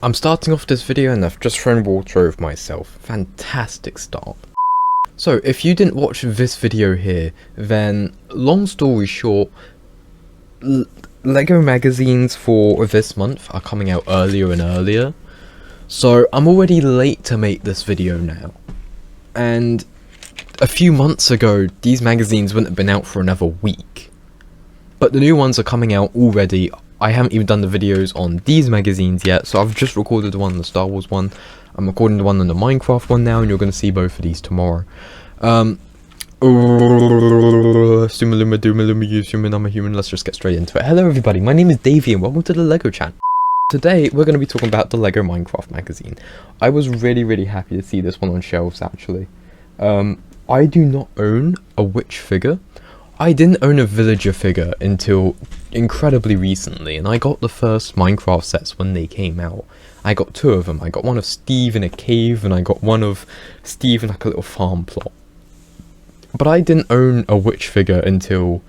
I'm starting off this video and I've just thrown water over myself. Fantastic start. So if you didn't watch this video here, then long story short, LEGO magazines for this month are coming out earlier and earlier. So I'm already late to make this video now. And a few months ago, these magazines wouldn't have been out for another week. But the new ones are coming out already. I haven't even done the videos on these magazines yet, so I've just recorded the one on the Star Wars one. I'm recording the one on the Minecraft one now, and you're going to see both of these tomorrow. Sumaluma Doomaluma Human, I'm a human, let's just get straight into it. Hello everybody, my name is Davey and welcome to the LEGO channel. Today we're going to be talking about the LEGO Minecraft magazine. I was really happy to see this one on shelves actually. I do not own a witch figure. I didn't own a villager figure until incredibly recently, and I got the first Minecraft sets when they came out. I got two of them. I got one of Steve in a cave, and I got one of Steve in like a little farm plot. But I didn't own a witch figure until,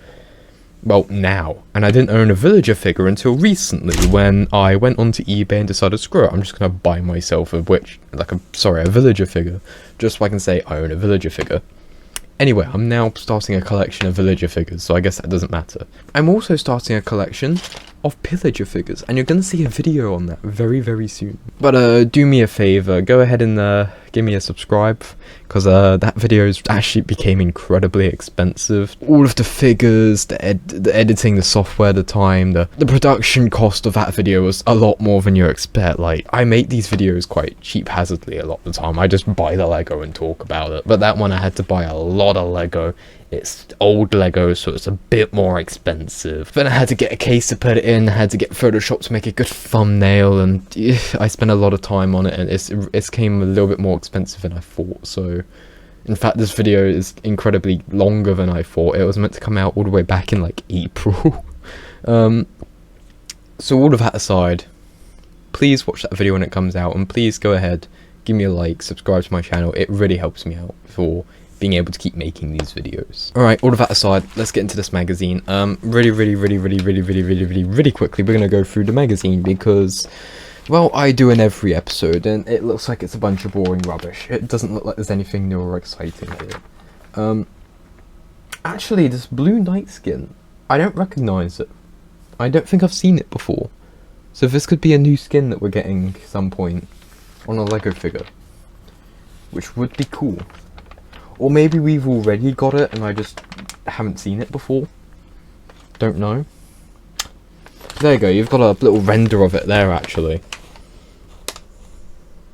well, now. And I didn't own a villager figure until recently, when I went onto eBay and decided, screw it, I'm just gonna buy myself a villager figure, just so I can say I own a villager figure. Anyway, I'm now starting a collection of villager figures, so I guess that doesn't matter. I'm also starting a collection of pillager figures, and you're going to see a video on that very soon. But do me a favour, go ahead and give me a subscribe, because that video actually became incredibly expensive. All of the figures, the editing, the software, the time, the production cost of that video was a lot more than you expect. Like, I make these videos quite cheap-hazardly a lot of the time. I just buy the Lego and talk about it. But that one I had to buy a lot of Lego. It's old Lego, so it's a bit more expensive. Then I had to get a case to put it in, I had to get Photoshop to make a good thumbnail, and I spent a lot of time on it, and it's came a little bit more expensive than I thought. So, in fact, this video is incredibly longer than I thought. It was meant to come out all the way back in like April. So all of that aside, please watch that video when it comes out, and please go ahead, give me a like, subscribe to my channel. It really helps me out for being able to keep making these videos. Alright, all of that aside, let's get into this magazine. Really quickly, we're gonna go through the magazine because, well, I do in every episode, and it looks like it's a bunch of boring rubbish. It doesn't look like there's anything new or exciting here. Actually, this Blue Knight skin, I don't recognise it. I don't think I've seen it before. So this could be a new skin that we're getting at some point on a Lego figure, which would be cool. Or maybe we've already got it and I just haven't seen it before. Don't know. There you go, you've got a little render of it there actually.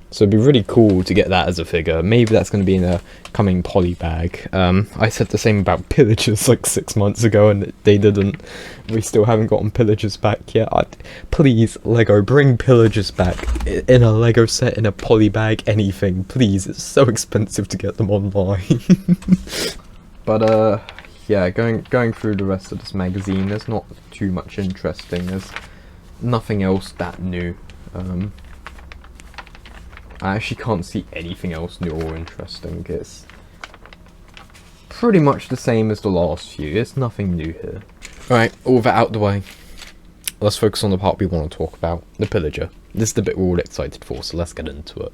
So it'd be really cool to get that as a figure. Maybe that's going to be in a coming poly bag. I said the same about pillagers like 6 months ago and they didn't. We still haven't gotten pillagers back yet. Please, Lego, bring pillagers back in a Lego set, in a poly bag, anything. Please, it's so expensive to get them online. But yeah, going through the rest of this magazine, there's not too much interesting. There's nothing else that new. I actually can't see anything else new or interesting. It's pretty much the same as the last few. There's nothing new here. Alright, all that out the way. Let's focus on the part we want to talk about. The pillager. This is the bit we're all excited for, so let's get into it.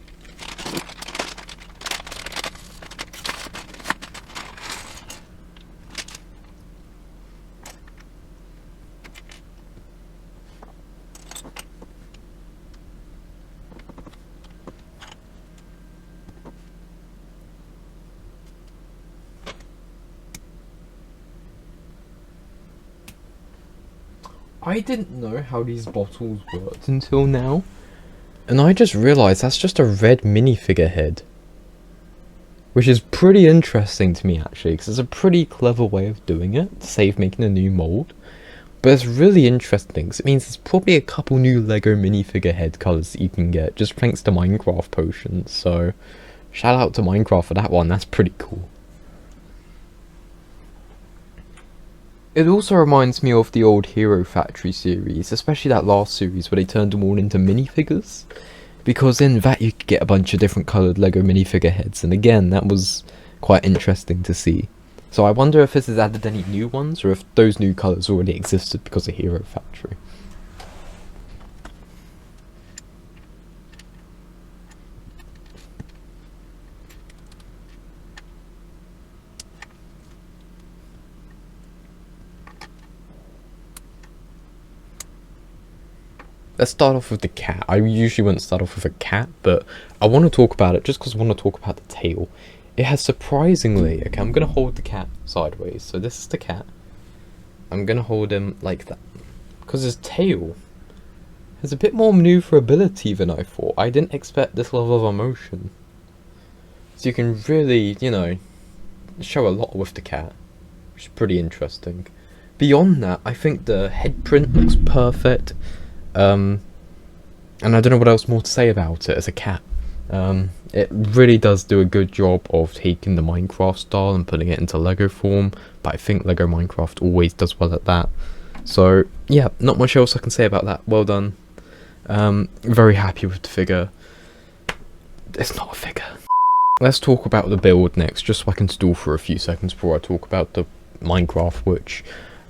I didn't know how these bottles worked until now, and I just realised that's just a red minifigure head, which is pretty interesting to me actually, because it's a pretty clever way of doing it to save making a new mould. But it's really interesting because it means there's probably a couple new Lego minifigure head colours that you can get just thanks to Minecraft potions. So shout out to Minecraft for that one, that's pretty cool. It also reminds me of the old Hero Factory series, especially that last series where they turned them all into minifigures. Because in that you could get a bunch of different coloured Lego minifigure heads, and again, that was quite interesting to see. So I wonder if this has added any new ones, or if those new colours already existed because of Hero Factory. let's start off with the cat. I usually wouldn't start off with a cat, but I want to talk about it just because I want to talk about the tail. It has surprisingly... Okay, I'm going to hold the cat sideways. So this is the cat. I'm going to hold him like that. Because his tail has a bit more maneuverability than I thought. I didn't expect this level of emotion. So you can really, you know, show a lot with the cat, which is pretty interesting. Beyond that, I think the head print looks perfect. And I don't know what else more to say about it as a cat. It really does do a good job of taking the Minecraft style and putting it into Lego form, but I think Lego Minecraft always does well at that. So yeah, not much else I can say about that. Well done. Very happy with the figure. It's not a figure. Let's talk about the build next, just so I can stall for a few seconds before I talk about the Minecraft, which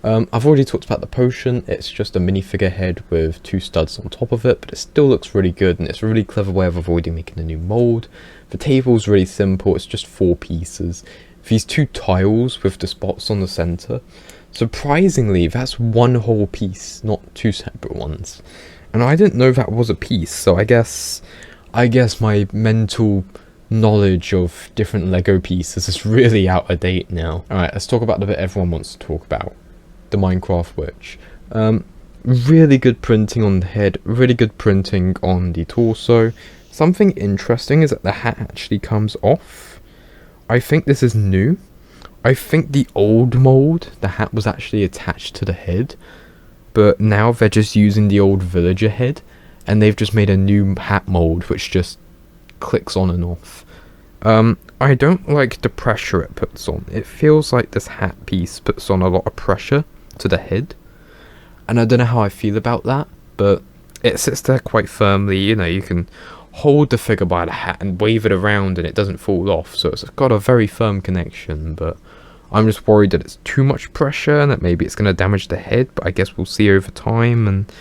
I've already talked about the potion. It's just a minifigure head with 2 studs on top of it, but it still looks really good, and it's a really clever way of avoiding making a new mold. The table's really simple, it's just 4 pieces. These 2 tiles with the spots on the center. Surprisingly, that's 1 whole piece, not 2 separate ones. And I didn't know that was a piece, so I guess my mental knowledge of different Lego pieces is really out of date now. Alright, let's talk about the bit everyone wants to talk about. The Minecraft Witch. Really good printing on the head, really good printing on the torso. Something interesting is that the hat actually comes off. I think this is new. I think the old mold, the hat was actually attached to the head, but now they're just using the old villager head, and they've just made a new hat mold which just clicks on and off. I don't like the pressure it puts on. It feels like this hat piece puts on a lot of pressure to the head, and I don't know how I feel about that, but it sits there quite firmly. You know, you can hold the figure by the hat and wave it around and it doesn't fall off, so it's got a very firm connection, but I'm just worried that it's too much pressure and that maybe it's going to damage the head, but I guess we'll see over time. And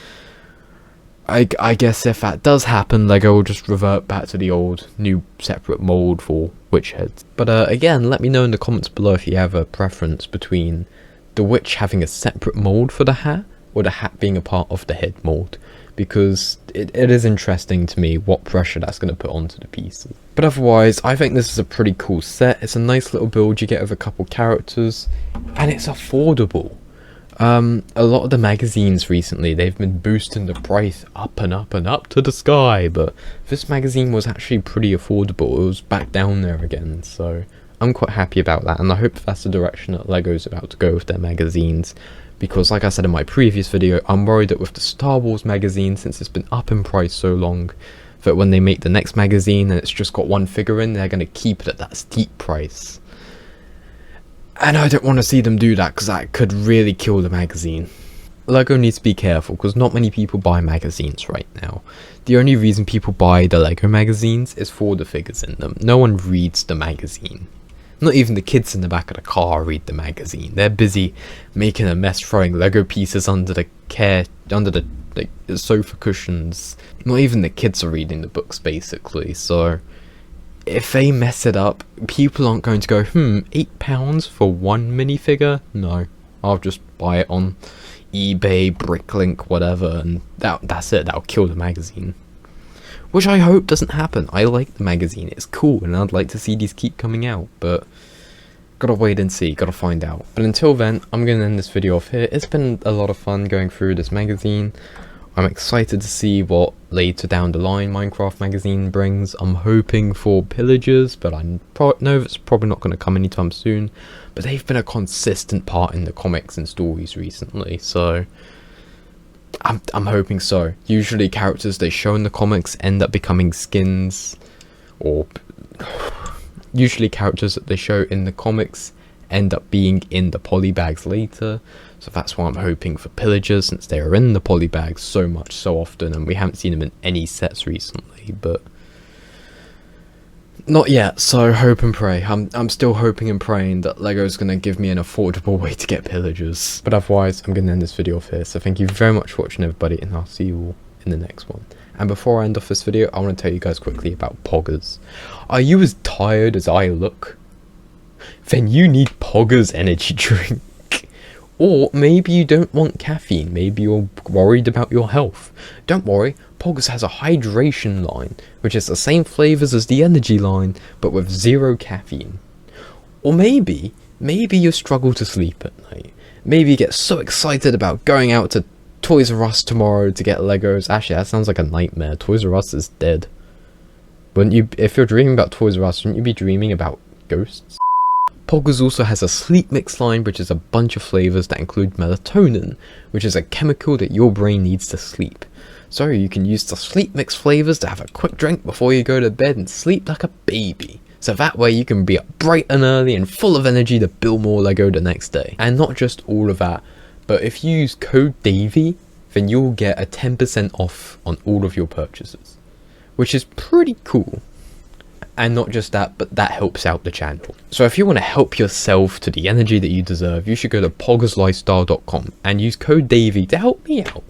I guess if that does happen, Lego will just revert back to the old, new separate mold for witch heads. But again, let me know in the comments below if you have a preference between the witch having a separate mold for the hat, or the hat being a part of the head mold, because it is interesting to me what pressure that's going to put onto the pieces. But otherwise, I think this is a pretty cool set. It's a nice little build you get with a couple characters, and it's affordable. A lot of the magazines recently, they've been boosting the price up and up and up to the sky, but this magazine was actually pretty affordable. It was back down there again, so I'm quite happy about that, and I hope that's the direction that Lego's about to go with their magazines, because like I said in my previous video, I'm worried that with the Star Wars magazine, since it's been up in price so long, that when they make the next magazine and it's just got 1 figure in, they're going to keep it at that steep price. And I don't want to see them do that, because that could really kill the magazine. Lego needs to be careful, because not many people buy magazines right now. The only reason people buy the Lego magazines is for the figures in them. No one reads the magazine. Not even the kids in the back of the car read the magazine. They're busy making a mess, throwing Lego pieces under the sofa cushions. Not even the kids are reading the books, basically. So if they mess it up, people aren't going to go, £8 for 1 minifigure? No, I'll just buy it on eBay, Bricklink, whatever, and that's it. That'll kill the magazine. Which I hope doesn't happen. I like the magazine, it's cool, and I'd like to see these keep coming out, but gotta wait and see, gotta find out. But until then, I'm gonna end this video off here. It's been a lot of fun going through this magazine. I'm excited to see what later down the line Minecraft magazine brings. I'm hoping for pillagers, but I know it's probably not going to come anytime soon. But they've been a consistent part in the comics and stories recently, so I'm hoping so. Usually characters they show in the comics end up becoming skins, or usually characters that they show in the comics end up being in the polybags later. So that's why I'm hoping for pillagers, since they are in the polybags so much, so often, and we haven't seen them in any sets recently, but not yet, so hope and pray. I'm still hoping and praying that Lego's going to give me an affordable way to get pillagers. But otherwise, I'm going to end this video off here, so thank you very much for watching, everybody, and I'll see you all in the next one. And before I end off this video, I want to tell you guys quickly about Poggers. Are you as tired as I look? Then you need Poggers energy drink. Or maybe you don't want caffeine, maybe you're worried about your health. Don't worry, Poggers has a hydration line, which is the same flavours as the energy line, but with 0 caffeine. Or maybe you struggle to sleep at night. Maybe you get so excited about going out to Toys R Us tomorrow to get Legos. Actually, that sounds like a nightmare. Toys R Us is dead. Wouldn't you, if you're dreaming about Toys R Us, wouldn't you be dreaming about ghosts? Poggers also has a sleep mix line, which is a bunch of flavours that include melatonin, which is a chemical that your brain needs to sleep. So you can use the sleep mix flavours to have a quick drink before you go to bed and sleep like a baby. So that way you can be up bright and early and full of energy to build more Lego the next day. And not just all of that, but if you use code DAVY, then you'll get a 10% off on all of your purchases, which is pretty cool. And not just that, but that helps out the channel. So if you want to help yourself to the energy that you deserve, you should go to poggerslifestyle.com and use code DAVY to help me out.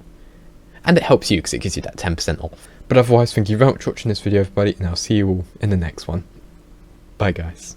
And it helps you because it gives you that 10% off. But otherwise, thank you very much for watching this video, everybody, and I'll see you all in the next one. Bye, guys.